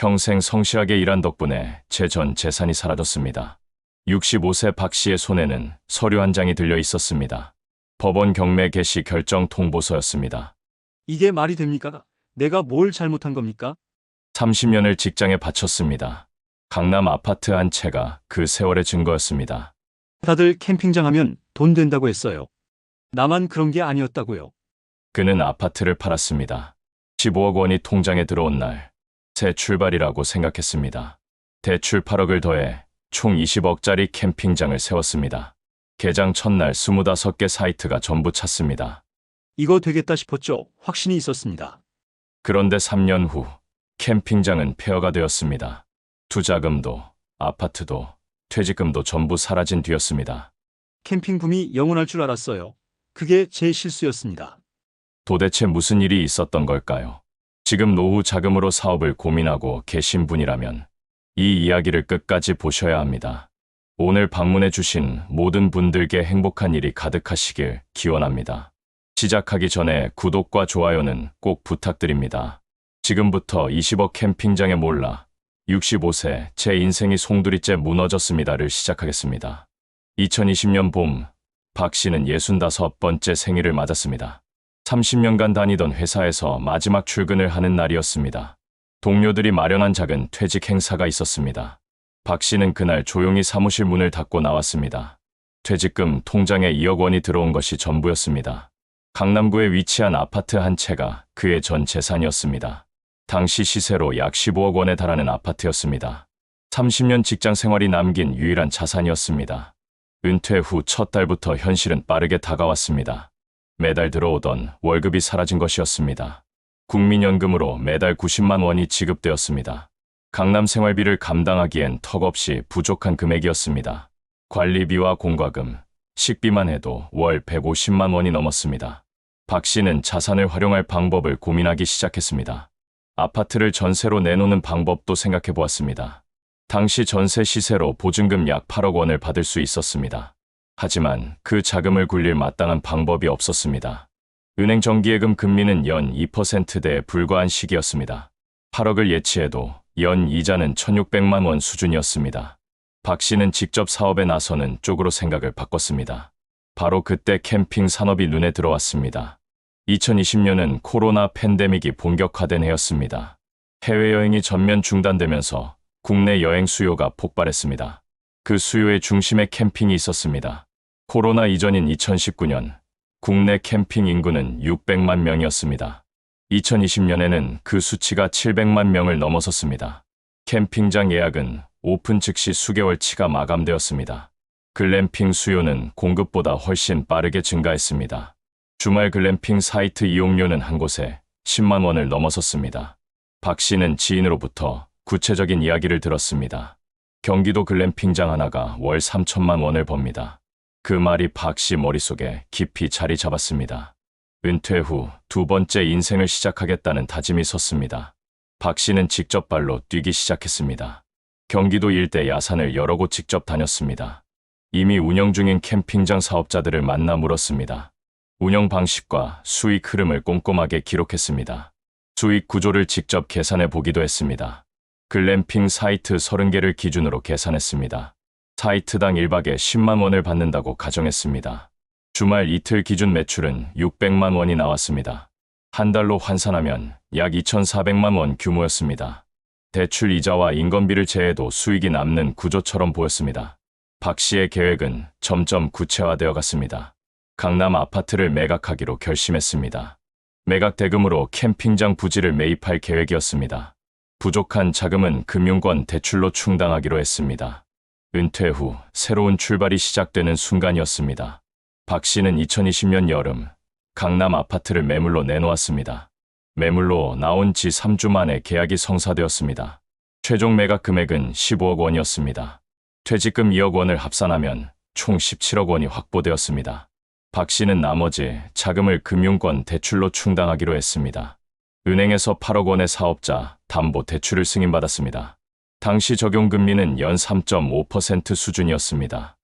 평생 성실하게 일한 덕분에 제 전 재산이 사라졌습니다. 65세 박 씨의 손에는 서류 한 장이 들려 있었습니다. 법원 경매 개시 결정 통보서였습니다. 이게 말이 됩니까? 내가 뭘 잘못한 겁니까? 30년을 직장에 바쳤습니다. 강남 아파트 한 채가 그 세월의 증거였습니다. 다들 캠핑장 하면 돈 된다고 했어요. 나만 그런 게 아니었다고요. 그는 아파트를 팔았습니다. 15억 원이 통장에 들어온 날, 새 출발이라고 생각했습니다. 대출 8억을 더해 총 20억짜리 캠핑장을 세웠습니다. 개장 첫날 25개 사이트가 전부 찼습니다. 이거 되겠다 싶었죠. 확신이 있었습니다. 그런데 3년 후 캠핑장은 폐허가 되었습니다. 투자금도 아파트도 퇴직금도 전부 사라진 뒤였습니다. 캠핑 붐이 영원할 줄 알았어요. 그게 제 실수였습니다. 도대체 무슨 일이 있었던 걸까요? 지금 노후 자금으로 사업을 고민하고 계신 분이라면 이 이야기를 끝까지 보셔야 합니다. 오늘 방문해 주신 모든 분들께 행복한 일이 가득하시길 기원합니다. 시작하기 전에 구독과 좋아요는 꼭 부탁드립니다. 지금부터 20억 캠핑장에 몰라 65세 제 인생이 송두리째 무너졌습니다를 시작하겠습니다. 2020년 봄, 박 씨는 65번째 생일을 맞았습니다. 30년간 다니던 회사에서 마지막 출근을 하는 날이었습니다. 동료들이 마련한 작은 퇴직 행사가 있었습니다. 박 씨는 그날 조용히 사무실 문을 닫고 나왔습니다. 퇴직금 통장에 2억 원이 들어온 것이 전부였습니다. 강남구에 위치한 아파트 한 채가 그의 전 재산이었습니다. 당시 시세로 약 15억 원에 달하는 아파트였습니다. 30년 직장 생활이 남긴 유일한 자산이었습니다. 은퇴 후 첫 달부터 현실은 빠르게 다가왔습니다. 매달 들어오던 월급이 사라진 것이었습니다. 국민연금으로 매달 90만 원이 지급되었습니다. 강남 생활비를 감당하기엔 턱없이 부족한 금액이었습니다. 관리비와 공과금, 식비만 해도 월 150만 원이 넘었습니다. 박 씨는 자산을 활용할 방법을 고민하기 시작했습니다. 아파트를 전세로 내놓는 방법도 생각해 보았습니다. 당시 전세 시세로 보증금 약 8억 원을 받을 수 있었습니다. 하지만 그 자금을 굴릴 마땅한 방법이 없었습니다. 은행 정기예금 금리는 연 2%대에 불과한 시기였습니다. 8억을 예치해도 연 이자는 1,600만 원 수준이었습니다. 박 씨는 직접 사업에 나서는 쪽으로 생각을 바꿨습니다. 바로 그때 캠핑 산업이 눈에 들어왔습니다. 2020년은 코로나 팬데믹이 본격화된 해였습니다. 해외여행이 전면 중단되면서 국내 여행 수요가 폭발했습니다. 그 수요의 중심에 캠핑이 있었습니다. 코로나 이전인 2019년, 국내 캠핑 인구는 600만 명이었습니다. 2020년에는 그 수치가 700만 명을 넘어섰습니다. 캠핑장 예약은 오픈 즉시 수개월치가 마감되었습니다. 글램핑 수요는 공급보다 훨씬 빠르게 증가했습니다. 주말 글램핑 사이트 이용료는 한 곳에 10만 원을 넘어섰습니다. 박 씨는 지인으로부터 구체적인 이야기를 들었습니다. 경기도 글램핑장 하나가 월 3천만 원을 법니다. 그 말이 박 씨 머릿속에 깊이 자리 잡았습니다. 은퇴 후 두 번째 인생을 시작하겠다는 다짐이 섰습니다. 박 씨는 직접 발로 뛰기 시작했습니다. 경기도 일대 야산을 여러 곳 직접 다녔습니다. 이미 운영 중인 캠핑장 사업자들을 만나 물었습니다. 운영 방식과 수익 흐름을 꼼꼼하게 기록했습니다. 수익 구조를 직접 계산해 보기도 했습니다. 글램핑 사이트 30개를 기준으로 계산했습니다. 사이트당 1박에 10만 원을 받는다고 가정했습니다. 주말 이틀 기준 매출은 600만 원이 나왔습니다. 한 달로 환산하면 약 2,400만 원 규모였습니다. 대출 이자와 인건비를 제해도 수익이 남는 구조처럼 보였습니다. 박 씨의 계획은 점점 구체화되어 갔습니다. 강남 아파트를 매각하기로 결심했습니다. 매각 대금으로 캠핑장 부지를 매입할 계획이었습니다. 부족한 자금은 금융권 대출로 충당하기로 했습니다. 은퇴 후 새로운 출발이 시작되는 순간이었습니다. 박 씨는 2020년 여름 강남 아파트를 매물로 내놓았습니다. 매물로 나온 지 3주 만에 계약이 성사되었습니다. 최종 매각 금액은 15억 원이었습니다. 퇴직금 2억 원을 합산하면 총 17억 원이 확보되었습니다. 박 씨는 나머지 자금을 금융권 대출로 충당하기로 했습니다. 은행에서 8억 원의 사업자 담보 대출을 승인받았습니다. 당시 적용 금리는 연 3.5% 수준이었습니다.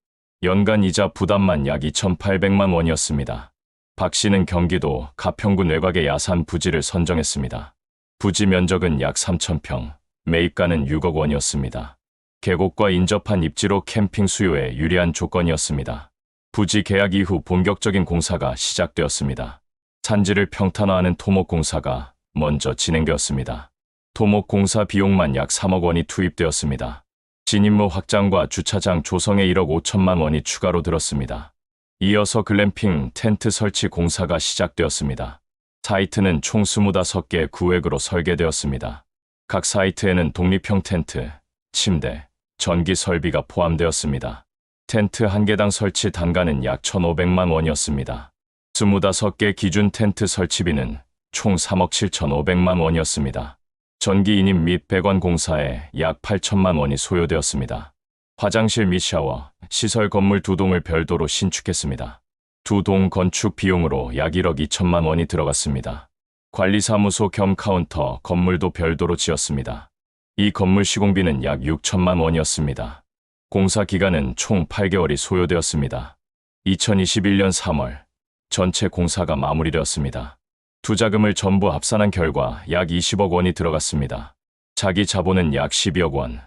연간 이자 부담만 약 2,800만 원이었습니다. 박 씨는 경기도 가평구 외곽의 야산 부지를 선정했습니다. 부지 면적은 약 3,000평, 매입가는 6억 원이었습니다. 계곡과 인접한 입지로 캠핑 수요에 유리한 조건이었습니다. 부지 계약 이후 본격적인 공사가 시작되었습니다. 산지를 평탄화하는 토목 공사가 먼저 진행되었습니다. 토목 공사 비용만 약 3억 원이 투입되었습니다. 진입로 확장과 주차장 조성에 1억 5천만 원이 추가로 들었습니다. 이어서 글램핑 텐트 설치 공사가 시작되었습니다. 사이트는 총 25개 구획으로 설계되었습니다. 각 사이트에는 독립형 텐트, 침대, 전기 설비가 포함되었습니다. 텐트 한 개당 설치 단가는 약 1,500만 원이었습니다. 25개 기준 텐트 설치비는 총 3억 7,500만 원이었습니다. 전기 인입 및 배관 공사에 약 8천만 원이 소요되었습니다. 화장실 및 샤워, 시설 건물 2동을 별도로 신축했습니다. 2동 건축 비용으로 약 1억 2천만 원이 들어갔습니다. 관리사무소 겸 카운터, 건물도 별도로 지었습니다. 이 건물 시공비는 약 6천만 원이었습니다. 공사 기간은 총 8개월이 소요되었습니다. 2021년 3월, 전체 공사가 마무리되었습니다. 투자금을 전부 합산한 결과 약 20억 원이 들어갔습니다. 자기 자본은 약 12억 원,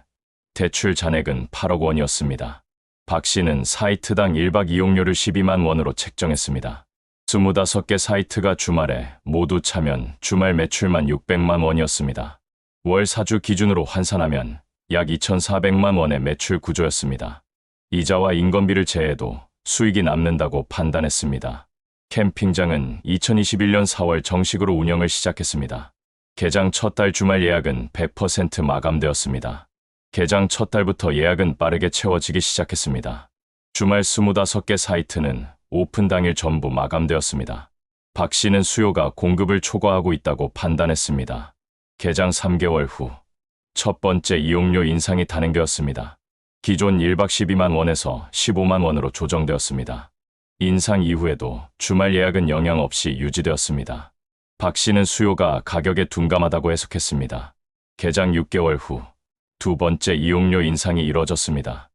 대출 잔액은 8억 원이었습니다. 박 씨는 사이트당 1박 이용료를 12만 원으로 책정했습니다. 25개 사이트가 주말에 모두 차면 주말 매출만 600만 원이었습니다. 월 사주 기준으로 환산하면 약 2,400만 원의 매출 구조였습니다. 이자와 인건비를 제외해도 수익이 남는다고 판단했습니다. 캠핑장은 2021년 4월 정식으로 운영을 시작했습니다. 개장 첫 달 주말 예약은 100% 마감되었습니다. 개장 첫 달부터 예약은 빠르게 채워지기 시작했습니다. 주말 25개 사이트는 오픈 당일 전부 마감되었습니다. 박 씨는 수요가 공급을 초과하고 있다고 판단했습니다. 개장 3개월 후 첫 번째 이용료 인상이 단행되었습니다. 기존 1박 12만 원에서 15만 원으로 조정되었습니다. 인상 이후에도 주말 예약은 영향 없이 유지되었습니다. 박 씨는 수요가 가격에 둔감하다고 해석했습니다. 개장 6개월 후 두 번째 이용료 인상이 이뤄졌습니다.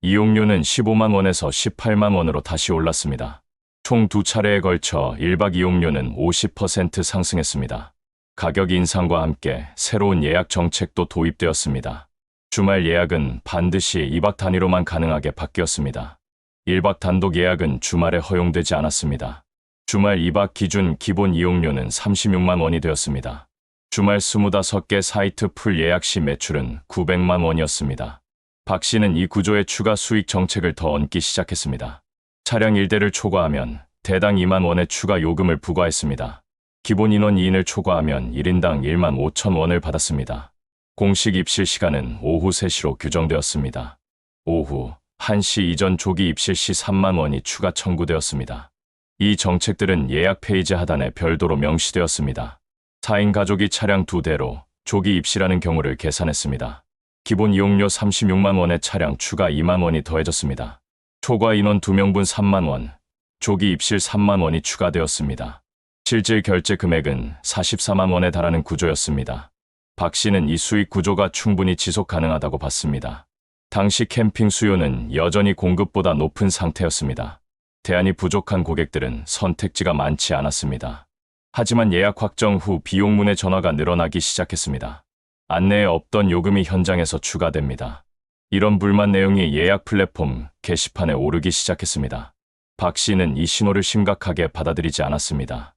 이용료는 15만 원에서 18만 원으로 다시 올랐습니다. 총 2차례에 걸쳐 1박 이용료는 50% 상승했습니다. 가격 인상과 함께 새로운 예약 정책도 도입되었습니다. 주말 예약은 반드시 2박 단위로만 가능하게 바뀌었습니다. 1박 단독 예약은 주말에 허용되지 않았습니다. 주말 2박 기준 기본 이용료는 36만 원이 되었습니다. 주말 25개 사이트 풀 예약 시 매출은 900만 원이었습니다. 박 씨는 이 구조의 추가 수익 정책을 더 얹기 시작했습니다. 차량 1대를 초과하면 대당 2만 원의 추가 요금을 부과했습니다. 기본 인원 2인을 초과하면 1인당 1만 5천 원을 받았습니다. 공식 입실 시간은 오후 3시로 규정되었습니다. 오후 1시 이전 조기 입실 시 3만 원이 추가 청구되었습니다. 이 정책들은 예약 페이지 하단에 별도로 명시되었습니다. 4인 가족이 차량 2대로 조기 입실하는 경우를 계산했습니다. 기본 이용료 36만 원에 차량 추가 2만 원이 더해졌습니다. 초과 인원 2명분 3만 원, 조기 입실 3만 원이 추가되었습니다. 실질 결제 금액은 44만 원에 달하는 구조였습니다. 박 씨는 이 수익 구조가 충분히 지속 가능하다고 봤습니다. 당시 캠핑 수요는 여전히 공급보다 높은 상태였습니다. 대안이 부족한 고객들은 선택지가 많지 않았습니다. 하지만 예약 확정 후 비용문의 전화가 늘어나기 시작했습니다. 안내에 없던 요금이 현장에서 추가됩니다. 이런 불만 내용이 예약 플랫폼 게시판에 오르기 시작했습니다. 박 씨는 이 신호를 심각하게 받아들이지 않았습니다.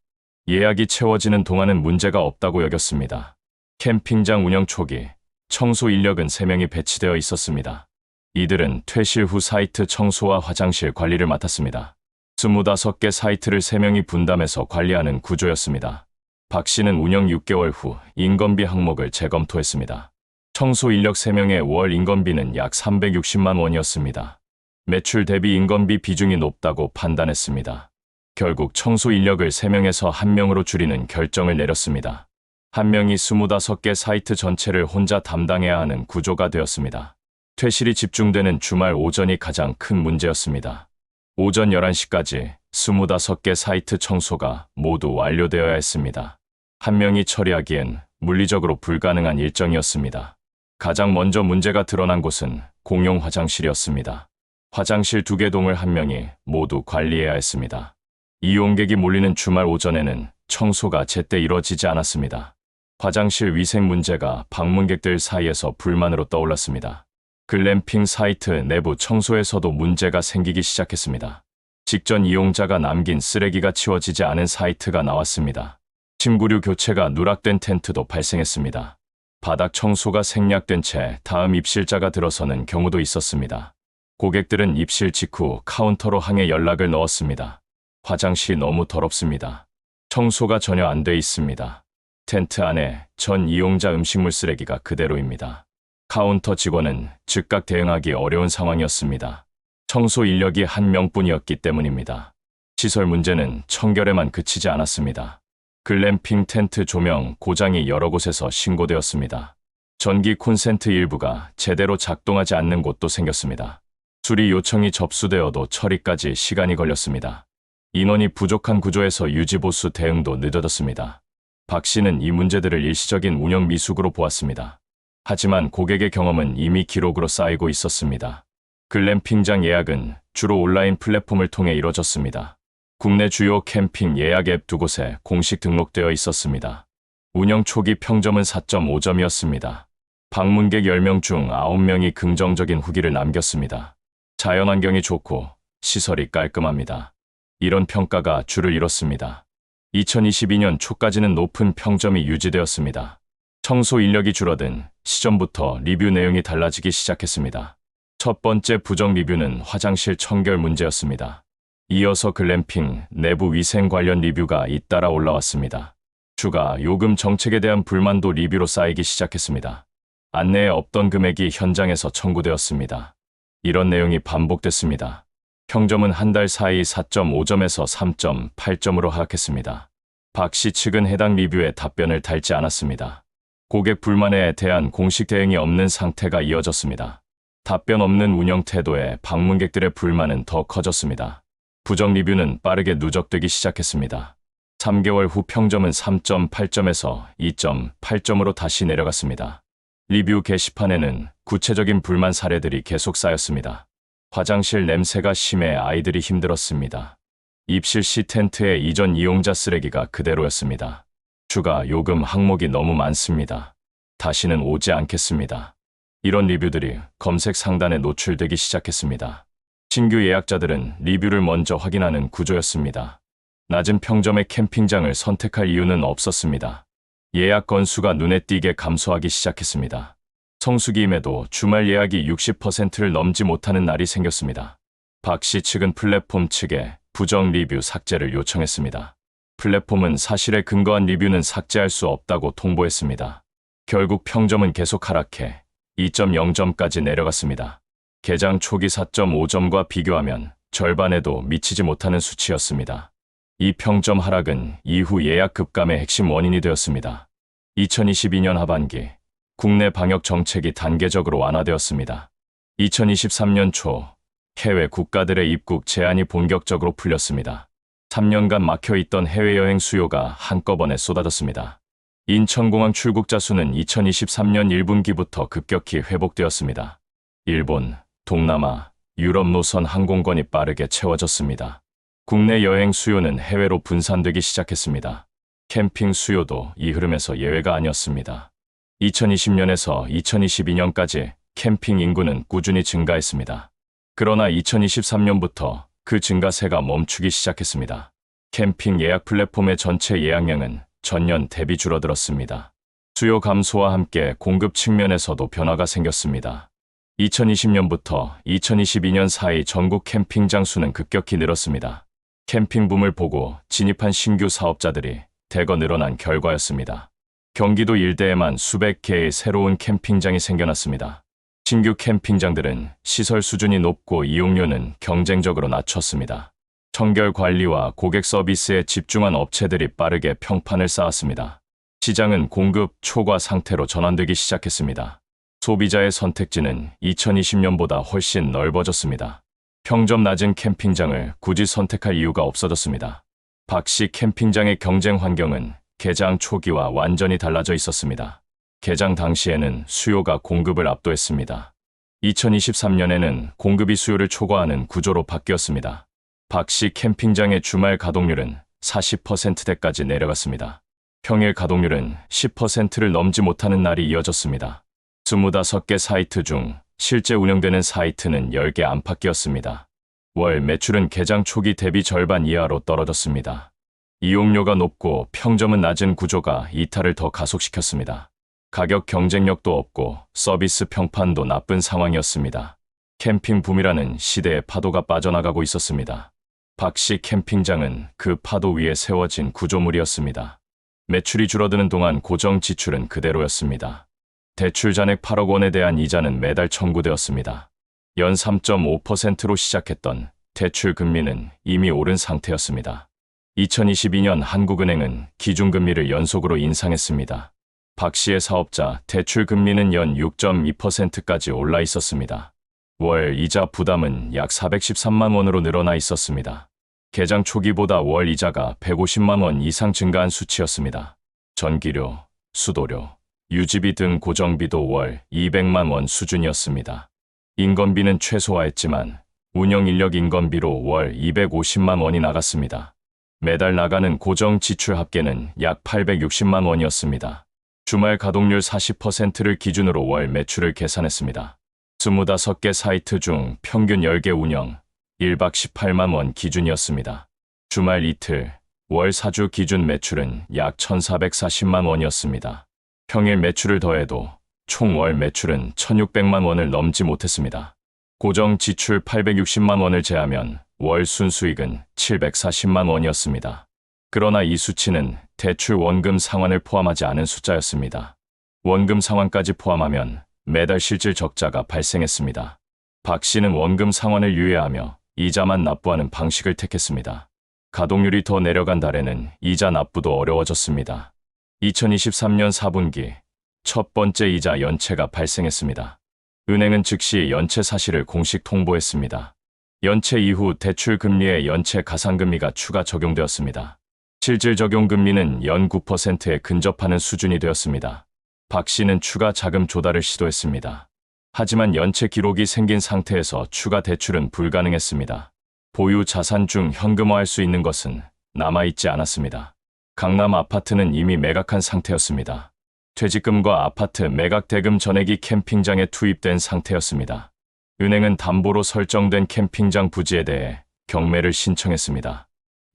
예약이 채워지는 동안은 문제가 없다고 여겼습니다. 캠핑장 운영 초기, 청소 인력은 3명이 배치되어 있었습니다. 이들은 퇴실 후 사이트 청소와 화장실 관리를 맡았습니다. 25개 사이트를 3명이 분담해서 관리하는 구조였습니다. 박 씨는 운영 6개월 후 인건비 항목을 재검토했습니다. 청소 인력 3명의 월 인건비는 약 360만 원이었습니다. 매출 대비 인건비 비중이 높다고 판단했습니다. 결국 청소 인력을 3명에서 1명으로 줄이는 결정을 내렸습니다. 1명이 25개 사이트 전체를 혼자 담당해야 하는 구조가 되었습니다. 퇴실이 집중되는 주말 오전이 가장 큰 문제였습니다. 오전 11시까지 25개 사이트 청소가 모두 완료되어야 했습니다. 1명이 처리하기엔 물리적으로 불가능한 일정이었습니다. 가장 먼저 문제가 드러난 곳은 공용 화장실이었습니다. 화장실 2개 동을 1명이 모두 관리해야 했습니다. 이용객이 몰리는 주말 오전에는 청소가 제때 이뤄지지 않았습니다. 화장실 위생 문제가 방문객들 사이에서 불만으로 떠올랐습니다. 글램핑 사이트 내부 청소에서도 문제가 생기기 시작했습니다. 직전 이용자가 남긴 쓰레기가 치워지지 않은 사이트가 나왔습니다. 침구류 교체가 누락된 텐트도 발생했습니다. 바닥 청소가 생략된 채 다음 입실자가 들어서는 경우도 있었습니다. 고객들은 입실 직후 카운터로 항해 연락을 넣었습니다. 화장실이 너무 더럽습니다. 청소가 전혀 안 돼 있습니다. 텐트 안에 전 이용자 음식물 쓰레기가 그대로입니다. 카운터 직원은 즉각 대응하기 어려운 상황이었습니다. 청소 인력이 한 명뿐이었기 때문입니다. 시설 문제는 청결에만 그치지 않았습니다. 글램핑 텐트 조명 고장이 여러 곳에서 신고되었습니다. 전기 콘센트 일부가 제대로 작동하지 않는 곳도 생겼습니다. 수리 요청이 접수되어도 처리까지 시간이 걸렸습니다. 인원이 부족한 구조에서 유지보수 대응도 늦어졌습니다. 박 씨는 이 문제들을 일시적인 운영 미숙으로 보았습니다. 하지만 고객의 경험은 이미 기록으로 쌓이고 있었습니다. 글램핑장 예약은 주로 온라인 플랫폼을 통해 이뤄졌습니다. 국내 주요 캠핑 예약 앱 2곳에 공식 등록되어 있었습니다. 운영 초기 평점은 4.5점이었습니다. 방문객 10명 중 9명이 긍정적인 후기를 남겼습니다. 자연환경이 좋고 시설이 깔끔합니다. 이런 평가가 주를 이뤘습니다. 2022년 초까지는 높은 평점이 유지되었습니다. 청소 인력이 줄어든 시점부터 리뷰 내용이 달라지기 시작했습니다. 첫 번째 부정 리뷰는 화장실 청결 문제였습니다. 이어서 글램핑 내부 위생 관련 리뷰가 잇따라 올라왔습니다. 추가 요금 정책에 대한 불만도 리뷰로 쌓이기 시작했습니다. 안내에 없던 금액이 현장에서 청구되었습니다. 이런 내용이 반복됐습니다. 평점은 한 달 사이 4.5점에서 3.8점으로 하락했습니다. 박 씨 측은 해당 리뷰에 답변을 달지 않았습니다. 고객 불만에 대한 공식 대응이 없는 상태가 이어졌습니다. 답변 없는 운영 태도에 방문객들의 불만은 더 커졌습니다. 부정 리뷰는 빠르게 누적되기 시작했습니다. 3개월 후 평점은 3.8점에서 2.8점으로 다시 내려갔습니다. 리뷰 게시판에는 구체적인 불만 사례들이 계속 쌓였습니다. 화장실 냄새가 심해 아이들이 힘들었습니다. 입실 시 텐트에 이전 이용자 쓰레기가 그대로였습니다. 추가 요금 항목이 너무 많습니다. 다시는 오지 않겠습니다. 이런 리뷰들이 검색 상단에 노출되기 시작했습니다. 신규 예약자들은 리뷰를 먼저 확인하는 구조였습니다. 낮은 평점의 캠핑장을 선택할 이유는 없었습니다. 예약 건수가 눈에 띄게 감소하기 시작했습니다. 성수기임에도 주말 예약이 60%를 넘지 못하는 날이 생겼습니다. 박 씨 측은 플랫폼 측에 부정 리뷰 삭제를 요청했습니다. 플랫폼은 사실에 근거한 리뷰는 삭제할 수 없다고 통보했습니다. 결국 평점은 계속 하락해 2.0점까지 내려갔습니다. 개장 초기 4.5점과 비교하면 절반에도 미치지 못하는 수치였습니다. 이 평점 하락은 이후 예약 급감의 핵심 원인이 되었습니다. 2022년 하반기 국내 방역 정책이 단계적으로 완화되었습니다. 2023년 초 해외 국가들의 입국 제한이 본격적으로 풀렸습니다. 3년간 막혀있던 해외여행 수요가 한꺼번에 쏟아졌습니다. 인천공항 출국자 수는 2023년 1분기부터 급격히 회복되었습니다. 일본, 동남아, 유럽 노선 항공권이 빠르게 채워졌습니다. 국내 여행 수요는 해외로 분산되기 시작했습니다. 캠핑 수요도 이 흐름에서 예외가 아니었습니다. 2020년에서 2022년까지 캠핑 인구는 꾸준히 증가했습니다. 그러나 2023년부터 그 증가세가 멈추기 시작했습니다. 캠핑 예약 플랫폼의 전체 예약량은 전년 대비 줄어들었습니다. 수요 감소와 함께 공급 측면에서도 변화가 생겼습니다. 2020년부터 2022년 사이 전국 캠핑장 수는 급격히 늘었습니다. 캠핑 붐을 보고 진입한 신규 사업자들이 대거 늘어난 결과였습니다. 경기도 일대에만 수백 개의 새로운 캠핑장이 생겨났습니다. 신규 캠핑장들은 시설 수준이 높고 이용료는 경쟁적으로 낮췄습니다. 청결 관리와 고객 서비스에 집중한 업체들이 빠르게 평판을 쌓았습니다. 시장은 공급 초과 상태로 전환되기 시작했습니다. 소비자의 선택지는 2020년보다 훨씬 넓어졌습니다. 평점 낮은 캠핑장을 굳이 선택할 이유가 없어졌습니다. 박 씨 캠핑장의 경쟁 환경은 개장 초기와 완전히 달라져 있었습니다. 개장 당시에는 수요가 공급을 압도했습니다. 2023년에는 공급이 수요를 초과하는 구조로 바뀌었습니다. 박 씨 캠핑장의 주말 가동률은 40%대까지 내려갔습니다. 평일 가동률은 10%를 넘지 못하는 날이 이어졌습니다. 25개 사이트 중 실제 운영되는 사이트는 10개 안팎이었습니다. 월 매출은 개장 초기 대비 절반 이하로 떨어졌습니다. 이용료가 높고 평점은 낮은 구조가 이탈을 더 가속시켰습니다. 가격 경쟁력도 없고 서비스 평판도 나쁜 상황이었습니다. 캠핑 붐이라는 시대의 파도가 빠져나가고 있었습니다. 박씨 캠핑장은 그 파도 위에 세워진 구조물이었습니다. 매출이 줄어드는 동안 고정 지출은 그대로였습니다. 대출 잔액 8억 원에 대한 이자는 매달 청구되었습니다. 연 3.5%로 시작했던 대출 금리는 이미 오른 상태였습니다. 2022년 한국은행은 기준금리를 연속으로 인상했습니다. 박 씨의 사업자 대출 금리는 연 6.2%까지 올라 있었습니다. 월 이자 부담은 약 413만 원으로 늘어나 있었습니다. 개장 초기보다 월 이자가 150만 원 이상 증가한 수치였습니다. 전기료, 수도료, 유지비 등 고정비도 월 200만 원 수준이었습니다. 인건비는 최소화했지만 운영 인력 인건비로 월 250만 원이 나갔습니다. 매달 나가는 고정 지출 합계는 약 860만 원이었습니다. 주말 가동률 40%를 기준으로 월 매출을 계산했습니다. 25개 사이트 중 평균 10개 운영, 1박 18만 원 기준이었습니다. 주말 이틀, 월 4주 기준 매출은 약 1,440만 원이었습니다. 평일 매출을 더해도 총 월 매출은 1,600만 원을 넘지 못했습니다. 고정 지출 860만 원을 제하면 월 순수익은 740만 원이었습니다. 그러나 이 수치는 대출 원금 상환을 포함하지 않은 숫자였습니다. 원금 상환까지 포함하면 매달 실질 적자가 발생했습니다. 박 씨는 원금 상환을 유예하며 이자만 납부하는 방식을 택했습니다. 가동률이 더 내려간 달에는 이자 납부도 어려워졌습니다. 2023년 4분기 첫 번째 이자 연체가 발생했습니다. 은행은 즉시 연체 사실을 공식 통보했습니다. 연체 이후 대출 금리에 연체 가상금리가 추가 적용되었습니다. 실질 적용 금리는 연 9%에 근접하는 수준이 되었습니다. 박 씨는 추가 자금 조달을 시도했습니다. 하지만 연체 기록이 생긴 상태에서 추가 대출은 불가능했습니다. 보유 자산 중 현금화할 수 있는 것은 남아있지 않았습니다. 강남 아파트는 이미 매각한 상태였습니다. 퇴직금과 아파트 매각 대금 전액이 캠핑장에 투입된 상태였습니다. 은행은 담보로 설정된 캠핑장 부지에 대해 경매를 신청했습니다.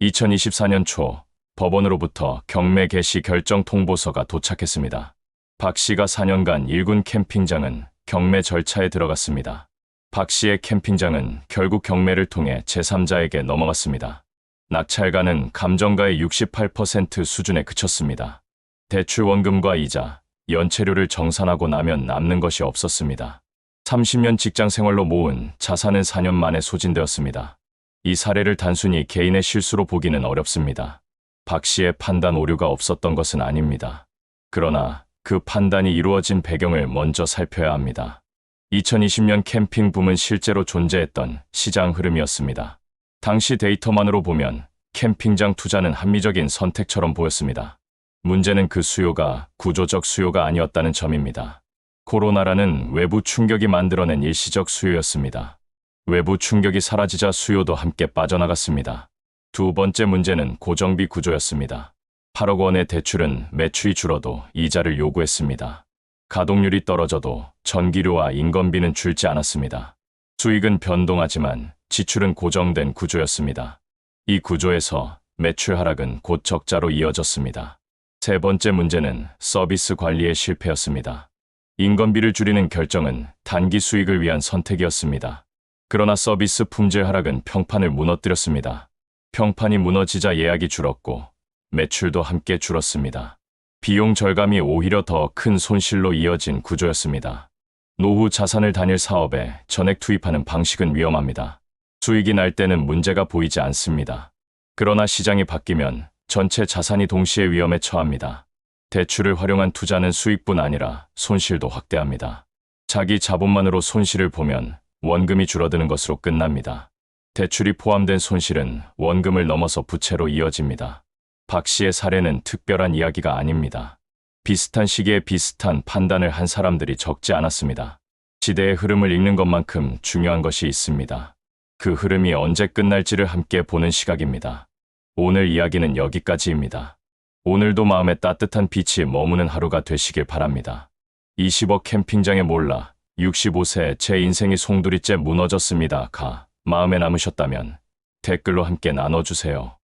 2024년 초 법원으로부터 경매 개시 결정 통보서가 도착했습니다. 박 씨가 4년간 일군 캠핑장은 경매 절차에 들어갔습니다. 박 씨의 캠핑장은 결국 경매를 통해 제3자에게 넘어갔습니다. 낙찰가는 감정가의 68% 수준에 그쳤습니다. 대출 원금과 이자, 연체료를 정산하고 나면 남는 것이 없었습니다. 30년 직장 생활로 모은 자산은 4년 만에 소진되었습니다. 이 사례를 단순히 개인의 실수로 보기는 어렵습니다. 박 씨의 판단 오류가 없었던 것은 아닙니다. 그러나 그 판단이 이루어진 배경을 먼저 살펴야 합니다. 2020년 캠핑 붐은 실제로 존재했던 시장 흐름이었습니다. 당시 데이터만으로 보면 캠핑장 투자는 합리적인 선택처럼 보였습니다. 문제는 그 수요가 구조적 수요가 아니었다는 점입니다. 코로나라는 외부 충격이 만들어낸 일시적 수요였습니다. 외부 충격이 사라지자 수요도 함께 빠져나갔습니다. 두 번째 문제는 고정비 구조였습니다. 8억 원의 대출은 매출이 줄어도 이자를 요구했습니다. 가동률이 떨어져도 전기료와 인건비는 줄지 않았습니다. 수익은 변동하지만 지출은 고정된 구조였습니다. 이 구조에서 매출 하락은 곧 적자로 이어졌습니다. 세 번째 문제는 서비스 관리의 실패였습니다. 인건비를 줄이는 결정은 단기 수익을 위한 선택이었습니다. 그러나 서비스 품질 하락은 평판을 무너뜨렸습니다. 평판이 무너지자 예약이 줄었고 매출도 함께 줄었습니다. 비용 절감이 오히려 더 큰 손실로 이어진 구조였습니다. 노후 자산을 단일 사업에 전액 투입하는 방식은 위험합니다. 수익이 날 때는 문제가 보이지 않습니다. 그러나 시장이 바뀌면 전체 자산이 동시에 위험에 처합니다. 대출을 활용한 투자는 수익뿐 아니라 손실도 확대합니다. 자기 자본만으로 손실을 보면 원금이 줄어드는 것으로 끝납니다. 대출이 포함된 손실은 원금을 넘어서 부채로 이어집니다. 박 씨의 사례는 특별한 이야기가 아닙니다. 비슷한 시기에 비슷한 판단을 한 사람들이 적지 않았습니다. 시대의 흐름을 읽는 것만큼 중요한 것이 있습니다. 그 흐름이 언제 끝날지를 함께 보는 시각입니다. 오늘 이야기는 여기까지입니다. 오늘도 마음에 따뜻한 빛이 머무는 하루가 되시길 바랍니다. 20억 캠핑장에 몰라 65세 제 인생이 송두리째 무너졌습니다. 마음에 남으셨다면 댓글로 함께 나눠주세요.